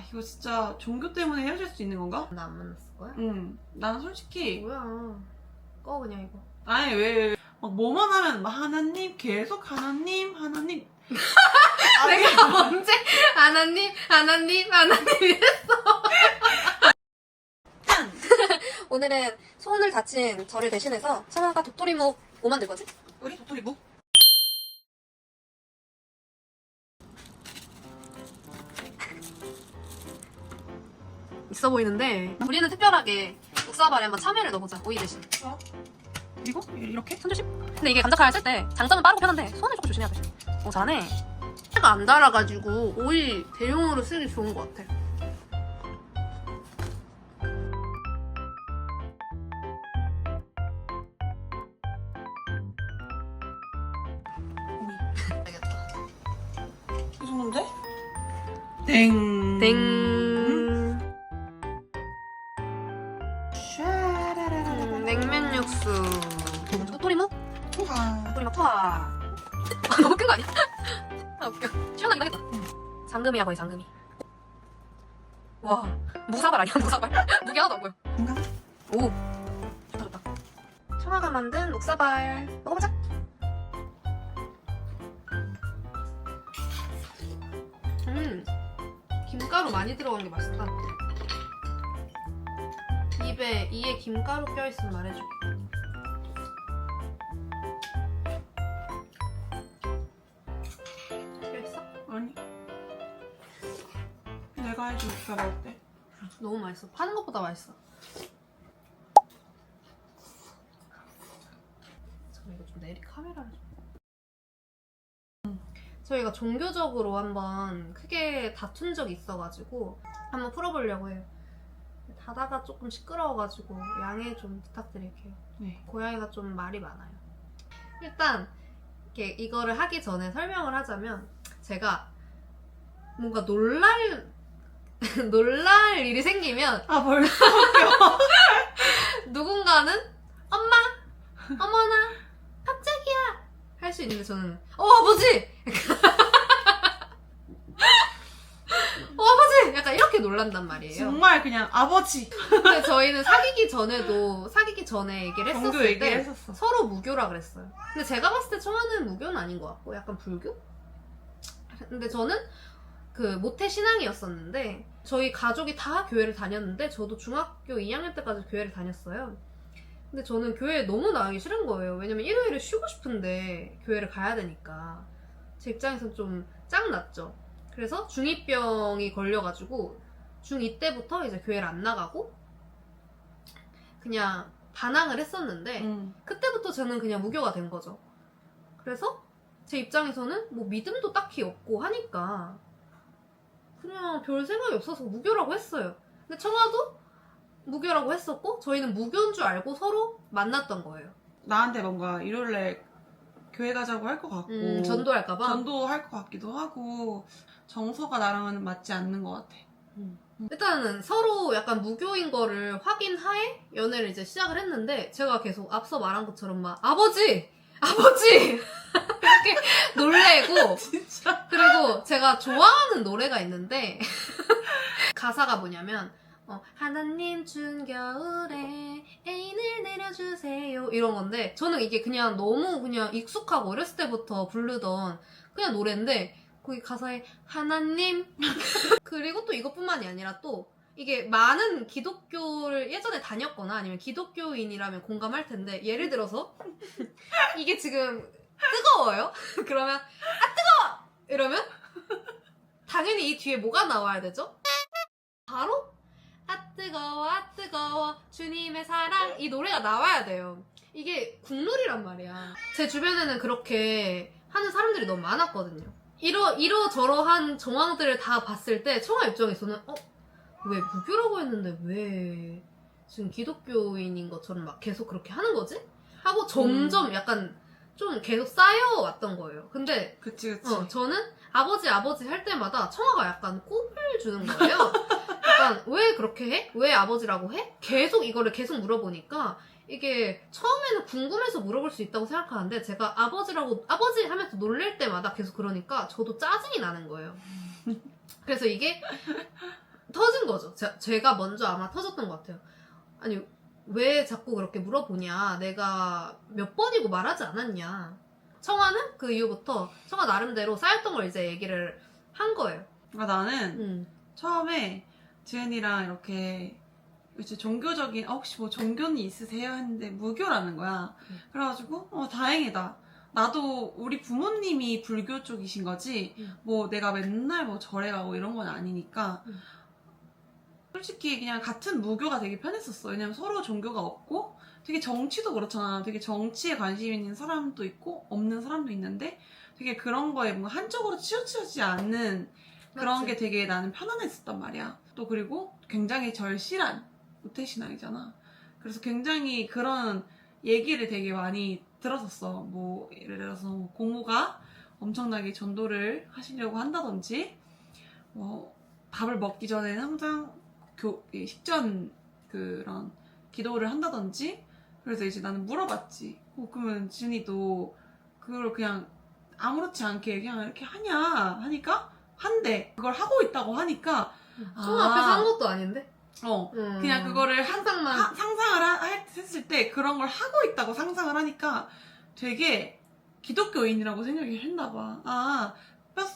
이거 진짜 종교 때문에 헤어질 수 있는 건가? 나 안 만났을 거야? 응. 나는 솔직히 뭐야. 꺼 그냥 이거. 아니 왜 막 뭐만 하면 막 하나님 계속 하나님 내가 언제 하나님 이랬어. 오늘은 손을 다친 저를 대신해서 청아가 도토리묵 뭐 만들 거지? 우리 도토리 묵? 있어 보이는데 우리는 특별하게 묵사발에 한번 참외를 넣어보자. 오이 대신. 이거? 이렇게? 손조심. 근데 이게 감자칼 쓸 때 장점은 빠르고 편한데 손을 조금 조심해야 돼. 오 잘하네. 해가 안 달아가지고 오이 대용으로 쓰기 좋은 것 같아. 알겠다. 이 정도인데? 땡. 냉면 육수. 도토리묵? 투하. 도토리묵 투하. 너무 큰 거 아니야? 아 웃겨. 시원하긴 하겠다. 장금이야 거의 장금이. 와 무사발 아니야 무사발? 무게 하나도 안 보여. 건강? 오 좋다 좋다. 청아가 만든 묵사발 먹어보자. 김가루 많이 들어간 게 맛있다. 이에 김가루 껴있으면 말해줘. 껴있어? 아니. 내가 해줄게. 어때? 너무 맛있어. 파는 것보다 맛있어. 잠깐 이거 좀 내리 카메라를 좀. 저희가 종교적으로 한번 크게 다툰 적이 있어가지고 한번 풀어보려고 해요. 다다가 조금 시끄러워가지고 양해 좀 부탁드릴게요. 네. 고양이가 좀 말이 많아요. 일단 이거를 하기 전에 설명을 하자면 제가 뭔가 놀랄 일이 생기면 아 벌써 웃겨. 누군가는 엄마, 어머나, 깜짝이야 할 수 있는데 저는 아버지! 아버지! 약간 이렇게 놀란단 말이에요. 정말 그냥 아버지. 근데 저희는 사귀기 전에 얘기를 종교 했었을 얘기를 때 했었어. 서로 무교라 그랬어요. 근데 제가 봤을 때 청아는 무교는 아닌 것 같고 약간 불교? 근데 저는 그 모태 신앙이었었는데 저희 가족이 다 교회를 다녔는데 저도 중학교 2학년 때까지 교회를 다녔어요. 근데 저는 교회에 너무 나가기 싫은 거예요. 왜냐면 일요일에 쉬고 싶은데 교회를 가야 되니까 제 입장에서 좀 짱났죠. 그래서 중2병이 걸려가지고 중2 때부터 이제 교회를 안 나가고 그냥 반항을 했었는데 그때부터 저는 그냥 무교가 된 거죠. 그래서 제 입장에서는 뭐 믿음도 딱히 없고 하니까 그냥 별 생각이 없어서 무교라고 했어요. 근데 청아도 무교라고 했었고 저희는 무교인 줄 알고 서로 만났던 거예요. 나한테 뭔가 일요일에 교회 가자고 할 것 같고 전도할까봐? 전도할 것 같기도 하고 정서가 나랑은 맞지 않는 것 같아. 일단은 서로 약간 무교인 거를 확인하에 연애를 이제 시작을 했는데 제가 계속 앞서 말한 것처럼 막 아버지! 이렇게 놀래고 진짜? 그리고 제가 좋아하는 노래가 있는데 가사가 뭐냐면 하나님 준 겨울에 애인을 내려주세요 이런 건데 저는 이게 그냥 너무 그냥 익숙하고 어렸을 때부터 부르던 그냥 노래인데 거기 가사에 하나님 그리고 또 이것뿐만이 아니라 또 이게 많은 기독교를 예전에 다녔거나 아니면 기독교인이라면 공감할 텐데 예를 들어서 이게 지금 뜨거워요? 그러면 아 뜨거워! 이러면 당연히 이 뒤에 뭐가 나와야 되죠? 바로 아 뜨거워 주님의 사랑 이 노래가 나와야 돼요. 이게 국룰이란 말이야. 제 주변에는 그렇게 하는 사람들이 너무 많았거든요. 이러저러한 정황들을 다 봤을 때 청아 입장에서는 왜 무교라고 했는데 왜 지금 기독교인인 것처럼 막 계속 그렇게 하는 거지? 하고 점점 약간 좀 계속 쌓여왔던 거예요. 근데 그치. 저는 아버지 할 때마다 청아가 약간 꼽을 주는 거예요. 약간 왜 그렇게 해? 왜 아버지라고 해? 계속 이거를 계속 물어보니까 이게 처음에는 궁금해서 물어볼 수 있다고 생각하는데 제가 아버지 하면서 놀랄 때마다 계속 그러니까 저도 짜증이 나는 거예요. 그래서 이게 터진 거죠. 제가 먼저 아마 터졌던 것 같아요. 아니 왜 자꾸 그렇게 물어보냐. 내가 몇 번이고 말하지 않았냐. 청아는 그 이후부터 청아 나름대로 쌓였던 걸 이제 얘기를 한 거예요. 그러니까 나는 처음에 지은이랑 이렇게 이제 종교적인 혹시 뭐 종교는 있으세요? 했는데 무교라는 거야. 그래가지고 다행이다. 나도 우리 부모님이 불교 쪽이신 거지 뭐 내가 맨날 뭐 절에 가고 이런 건 아니니까 솔직히 그냥 같은 무교가 되게 편했었어. 왜냐면 서로 종교가 없고 되게 정치도 그렇잖아. 되게 정치에 관심 있는 사람도 있고 없는 사람도 있는데 되게 그런 거에 뭔가 한쪽으로 치우치지 않는 그런 맞지. 게 되게 나는 편안했었단 말이야. 또 그리고 굉장히 절실한 모태신앙이잖아. 그래서 굉장히 그런 얘기를 되게 많이 들었었어. 뭐 예를 들어서 뭐 고모가 엄청나게 전도를 하시려고 한다든지 뭐 밥을 먹기 전에는 항상 식전 그런 기도를 한다든지. 그래서 이제 나는 물어봤지. 그러면 지은이도 그걸 그냥 아무렇지 않게 그냥 이렇게 하냐 하니까 한대. 그걸 하고 있다고 하니까 청아 앞에서 한 것도 아닌데? 그냥 그거를 상상만 상상을 했을 때 그런 걸 하고 있다고 상상을 하니까 되게 기독교인이라고 생각이 했나 봐.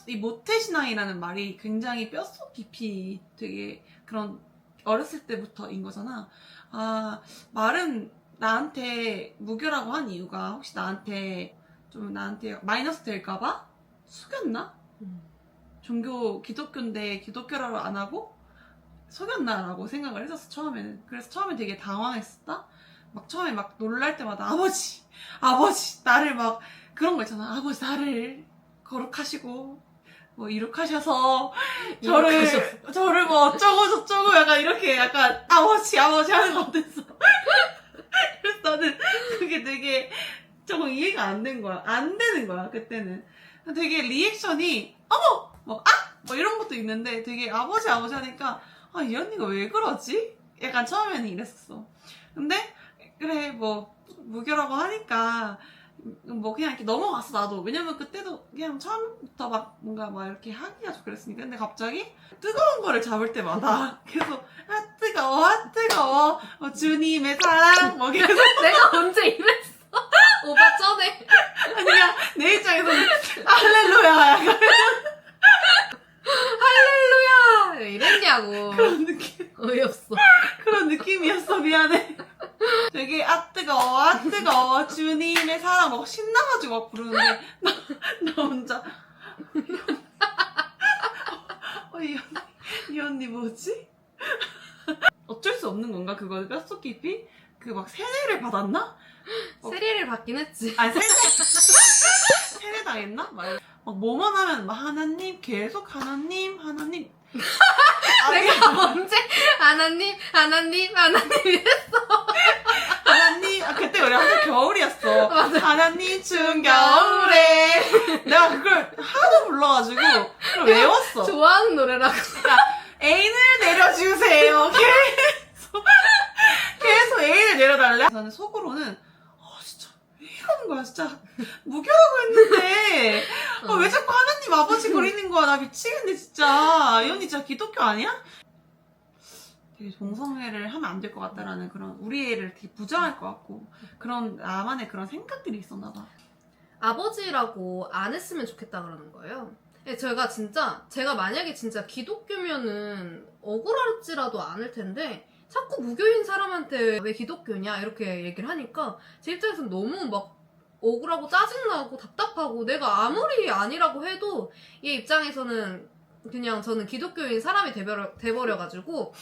이 모태신앙이라는 말이 굉장히 뼛속 깊이 되게 그런 어렸을 때부터인 거잖아. 말은 나한테 무교라고 한 이유가 혹시 나한테 마이너스 될까봐 속였나? 기독교인데 기독교라고 안 하고 속였나라고 생각을 했었어, 처음에는. 그래서 처음에 되게 당황했었다? 처음에 놀랄 때마다 아버지, 나를 그런 거 있잖아. 아버지, 나를 거룩하시고, 뭐, 이룩하셔서, 저를 뭐, 어쩌고 약간 이렇게 아버지 하는 거 같았어. 그래서 나는 그게 되게 조금 이해가 안 되는 거야, 그때는. 되게 리액션이, 어머! 뭐 이런 것도 있는데 되게 아버지 하니까 이 언니가 왜 그러지? 약간 처음에는 이랬었어. 근데 그래 뭐 무교라고 하니까 뭐 그냥 이렇게 넘어갔어 나도. 왜냐면 그때도 그냥 처음부터 뭔가 이렇게 하기가 좀 그랬으니까. 근데 갑자기 뜨거운 거를 잡을 때마다 계속 뜨거워 주님의 사랑 뭐 계속 내가 언제 이랬어? 오빠 쩌네. 아니 그냥 내 입장에서는 할렐루야 약간 할렐루야 이랬냐고. 그런 느낌. 어이없어. 그런 느낌이었어. 미안해. 되게 뜨거워 주님의 사랑 막 신나가지고 막 부르는데 나 혼자 이 언니 뭐지? 어쩔 수 없는 건가? 그거 뼛속 깊이? 세례를 받았나? 세례를 받긴 했지. 세례 당했나? 뭐만 하면 하나님 계속 하나님 내가 언제 하나님 이랬어. 하나님 그때 우리 항상 겨울이었어. 맞아. 하나님 추운 겨울에 내가 그걸 하도 불러가지고 그걸 외웠어. 좋아하는 노래라고. 애인을 내려주세요. 계속 애인을 내려달래. 나는 속으로는 진짜 왜 이러는 거야 진짜. 무교라고 했는데 왜 자꾸 하나님 아버지 거리는 거야. 나 미치겠네 진짜. 이 언니 진짜 기독교 아니야? 되게 동성애를 하면 안 될 것 같다라는 그런 우리 애를 되게 부정할 것 같고 그런 나만의 그런 생각들이 있었나 봐. 아버지라고 안 했으면 좋겠다 그러는 거예요. 제가 만약에 진짜 기독교면은 억울할지라도 않을 텐데 자꾸 무교인 사람한테 왜 기독교냐 이렇게 얘기를 하니까 제 입장에서는 너무 억울하고 짜증나고 답답하고 내가 아무리 아니라고 해도 얘 입장에서는 그냥 저는 기독교인 사람이 돼버려가지고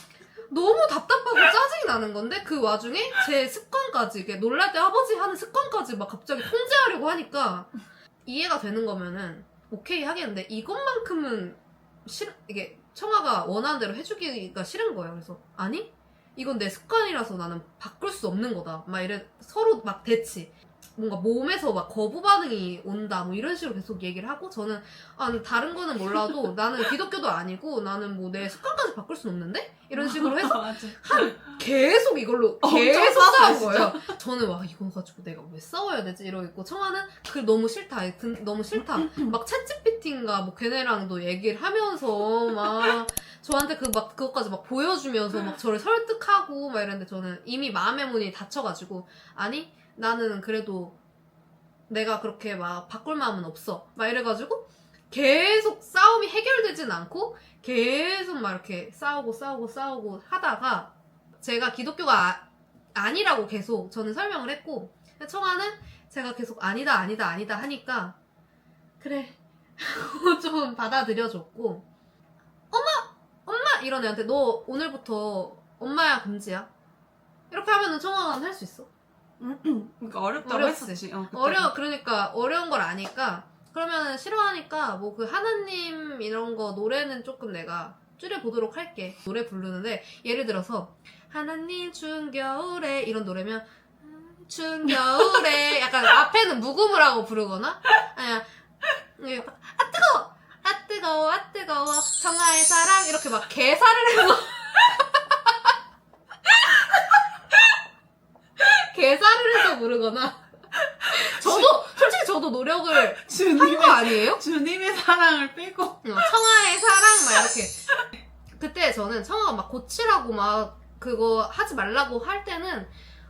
너무 답답하고 짜증이 나는 건데 그 와중에 제 습관까지 이게 놀랄 때 아버지 하는 습관까지 갑자기 통제하려고 하니까 이해가 되는 거면은 오케이 하겠는데 이것만큼은 이게 청아가 원하는 대로 해주기가 싫은 거예요. 그래서 아니 이건 내 습관이라서 나는 바꿀 수 없는 거다. 서로 대치. 뭔가 몸에서 막 거부 반응이 온다 뭐 이런 식으로 계속 얘기를 하고 저는 다른 거는 몰라도 나는 기독교도 아니고 나는 뭐 내 습관까지 바꿀 순 없는데? 이런 식으로 해서 맞아. 계속 이걸로 엄청 계속 싸웠어요, 싸운 거예요. 저는 와 이거 가지고 내가 왜 싸워야 되지 이러고 있고 청아는 그 너무 싫다 너무 싫다 막 챗GPT인가 뭐 걔네랑도 얘기를 하면서 막 저한테 그것까지 막 보여주면서 막 저를 설득하고 막 이랬는데 저는 이미 마음의 문이 닫혀가지고 아니 나는 그래도 내가 그렇게 막 바꿀 마음은 없어 막 이래가지고 계속 싸움이 해결되진 않고 계속 막 이렇게 싸우고 하다가 제가 기독교가 아니라고 계속 저는 설명을 했고 청아는 제가 계속 아니다 하니까 그래 좀 받아들여줬고 엄마 이런 애한테 너 오늘부터 엄마야 금지야 이렇게 하면은 청아는 할 수 있어. 그러니까 어렵다고 어렵지. 했었지. 그러니까 어려운 걸 아니까 그러면은 싫어하니까 뭐 그 하나님 이런 거 노래는 조금 내가 줄여보도록 할게. 노래 부르는데 예를 들어서 하나님 추운 겨울에 이런 노래면 추운 겨울에 약간 앞에는 묵음을 하고 부르거나 아니야 아 뜨거워 청아의 사랑 이렇게 막 개사를 해서 개사를 해서 부르거나 솔직히 저도 노력을 한 거 아니에요? 주님의 사랑을 빼고 청아의 사랑 막 이렇게 그때 저는 청아가 막 고치라고 막 그거 하지 말라고 할 때는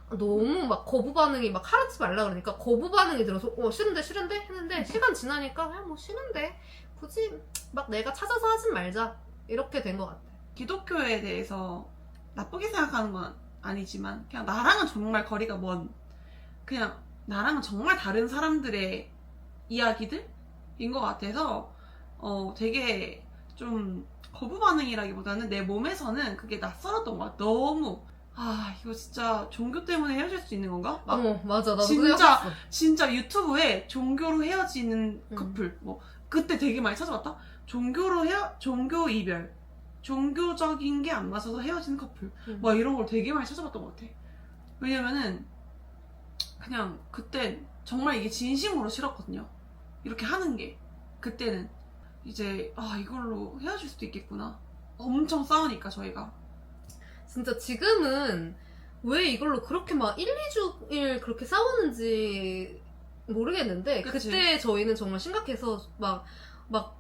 너무 막 거부 반응이 막 하지 말라 그러니까 거부 반응이 들어서 싫은데 했는데 시간 지나니까 그냥 뭐 싫은데 굳이 막 내가 찾아서 하진 말자 이렇게 된 것 같아. 기독교에 대해서 나쁘게 생각하는 건 아니지만 그냥 나랑은 정말 거리가 먼 그냥 나랑은 정말 다른 사람들의 이야기들인 것 같아서 되게 좀 거부 반응이라기보다는 내 몸에서는 그게 낯설었던 것 같아. 너무 이거 진짜 종교 때문에 헤어질 수 있는 건가? 막 맞아 나도 진짜 생각했어. 진짜 유튜브에 종교로 헤어지는 음. 커플 뭐 그때 되게 많이 찾아봤다. 종교 이별 종교적인 게 안 맞아서 헤어지는 커플 막 이런 걸 되게 많이 찾아봤던 것 같아. 왜냐면은 그냥 그때 정말 이게 진심으로 싫었거든요. 이렇게 하는 게 그때는 이제 이걸로 헤어질 수도 있겠구나. 엄청 싸우니까 저희가 진짜 지금은 왜 이걸로 그렇게 막 1, 2주일 그렇게 싸우는지 모르겠는데 그치? 그때 저희는 정말 심각해서 막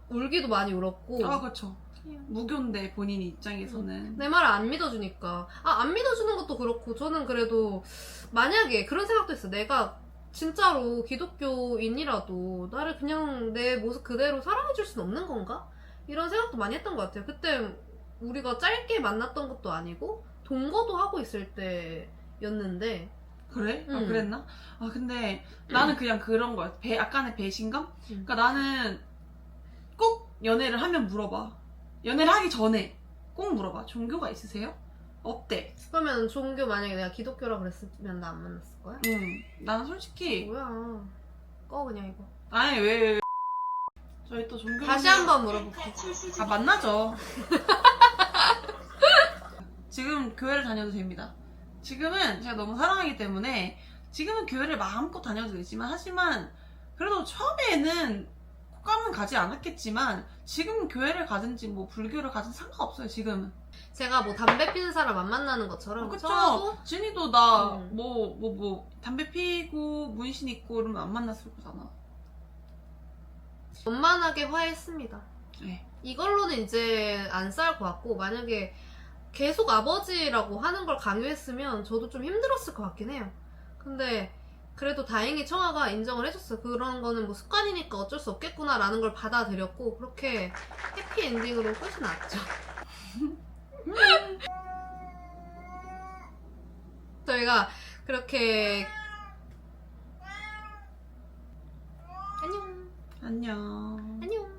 울기도 많이 울었고 그렇죠. 무교인데 본인 입장에서는 내 말을 안 믿어주니까 안 믿어주는 것도 그렇고 저는 그래도 만약에 그런 생각도 했어. 내가 진짜로 기독교인이라도 나를 그냥 내 모습 그대로 사랑해줄 수는 없는 건가? 이런 생각도 많이 했던 것 같아요. 그때 우리가 짧게 만났던 것도 아니고 동거도 하고 있을 때였는데 그래? 그랬나? 근데 나는 그냥 그런 거야. 약간의 배신감? 그러니까 나는 꼭 연애를 하면 물어봐. 연애를 하기 전에 꼭 물어봐. 종교가 있으세요? 없대. 그러면 종교 만약에 내가 기독교라 그랬으면 나 안 만났을 거야? 나는 솔직히 뭐야 꺼 그냥 이거 아니 왜 저희 또 종교 다시 한번 물어볼게. 만나죠. 지금 교회를 다녀도 됩니다. 지금은 제가 너무 사랑하기 때문에 지금은 교회를 마음껏 다녀도 되지만 하지만 그래도 처음에는 국감은 가지 않았겠지만 지금 교회를 가든지 뭐 불교를 가든 상관없어요. 지금은. 제가 뭐 담배 피는 사람 안 만나는 것처럼 그쵸. 청아도 진이도 나 담배 피고 문신 있고 이러면 안 만났을 거잖아. 원만하게 화해했습니다. 네. 이걸로는 이제 안 싸울 것 같고 만약에 계속 아버지라고 하는 걸 강요했으면 저도 좀 힘들었을 것 같긴 해요. 근데 그래도 다행히 청아가 인정을 해줬어요. 그런 거는 뭐 습관이니까 어쩔 수 없겠구나 라는 걸 받아들였고 그렇게 해피엔딩으로 끝이 났죠. 저희가 그렇게 안녕 안녕. 안녕